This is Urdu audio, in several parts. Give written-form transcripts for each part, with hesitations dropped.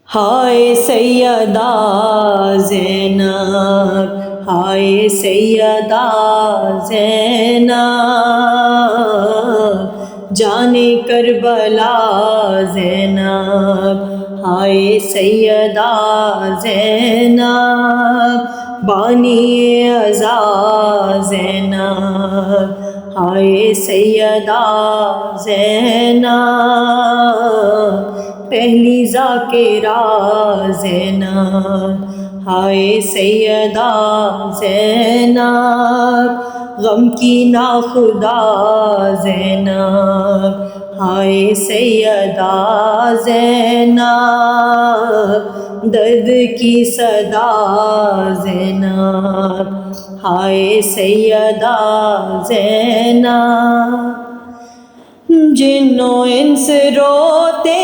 ہائے سیدہ زینب، ہائے سیدہ زینب، جان کربلا زینب، ہائے سیدہ زینب، بانی عزا زینب، ہائے سیدہ زینب، پہلی ذاکرہ زینب، ہائے سیدہ زینب، غم کی ناخدا زینب، ہائے سیدہ زینب، درد کی صدا زینب، ہائے سیدہ زینب، جن و انس روتے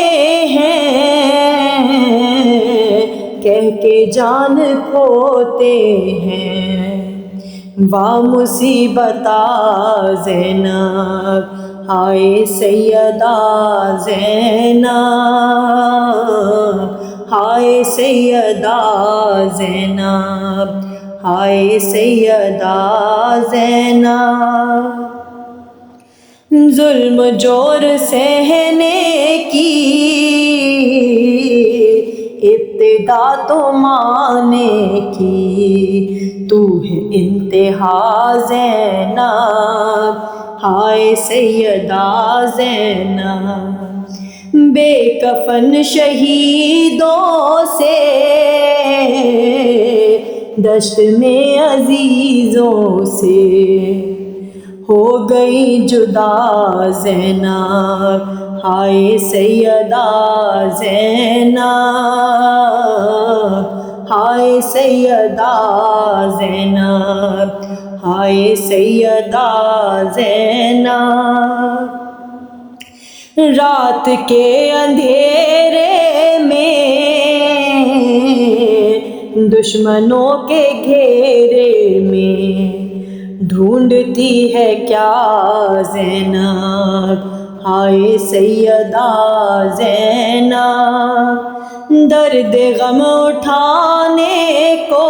ہیں کہہ کے جان کھوتے ہیں، واہ مصیبتہ زینب، ہائے سیدہ زینب، ہائے سیدہ زینب، ہائے سیدہ زینب، ظلم جور سہنے کی ابتدا تو مانے کی، تو ہے انتہا زینب، ہائے سیدہ زینب، بے کفن شہیدوں سے دشت میں عزیزوں سے ہو گئی جدا زینب، ہائے سیدہ زینب، ہائے سیدہ زینب، ہائے سیدہ زینب، رات کے اندھیرے میں دشمنوں کے گھیرے میں ڈھونڈتی ہے کیا زینب، ہائے سیدہ زینب، درد غم اٹھانے کو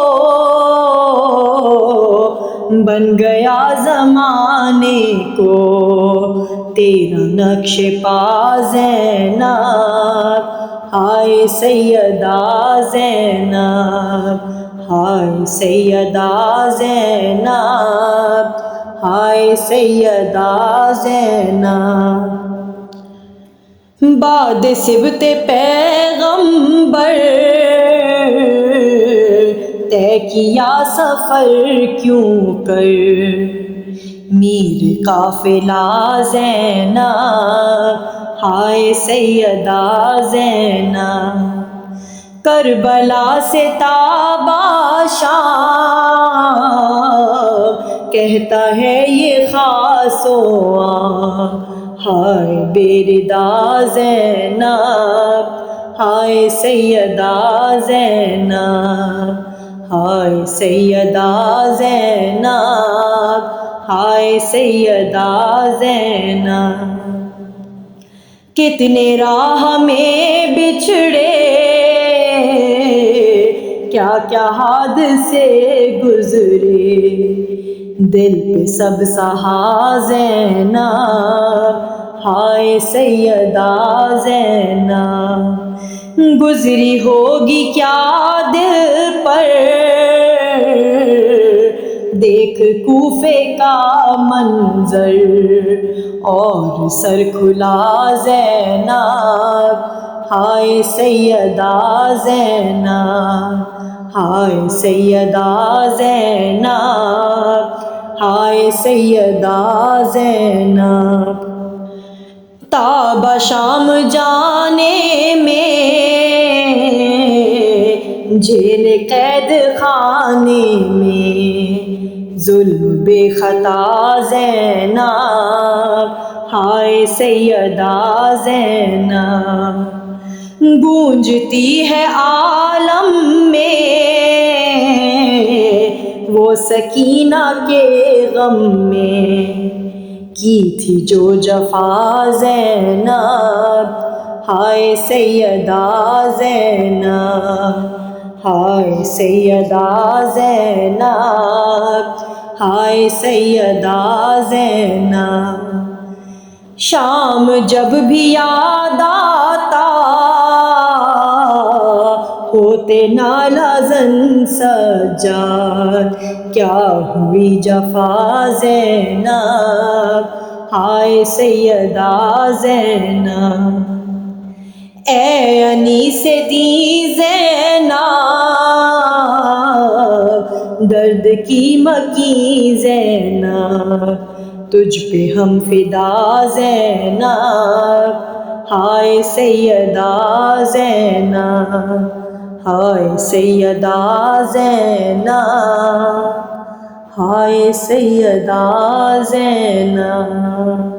بن گیا زمانے کو تیرا نقش پا زینب، ہائے سیدہ زینب، ہائے سیدہ زینب، ہائے سیدہ زینب، بعد سبت پیغمبر طے کیا سفر کیوں کر میر قافلہ زینب، ہائے سیدہ زینب، کربلا سے تابہ شام کہتا ہے یہ خاص و عام، ہائے بیردہ زینب، ہائے سیدہ زینب، ہائے سیدہ زینب، ہائے سیدہ زینب، کتنے راہ میں بچھڑے کیا کیا حادثے گزرے، دل پہ سب سہا زینب، ہائے سیدہ زینب، گزری ہوگی کیا دل پر دیکھ کوفے کا منظر اور سر کھلا زینب، ہائے سیدہ زینب، ہائے سیدہ زینب، ہائے سیدہ زینب، تاب شام جانے میں جیل قید خانے میں ظلم بے خطا زینب، ہائے سیدہ زینب، گونجتی ہے عالم میں وہ سکینہ کے غم میں کی تھی جو جفا زینب، ہائے سیدہ زینب، ہائے سیدہ زینب، ہائے سیدہ زینب۔ شام جب بھی یاد آتا ہوتے نالا زن سجاد، کیا ہوئی جفا زینب، ہائے سیدہ زینب۔ اے انیس دی زینب، درد کی مکی زینب، تجھ پہ ہم فدا زینب، ہائے سیدہ زینب، ہائے سیدہ زینب، ہائے سیدہ زینب۔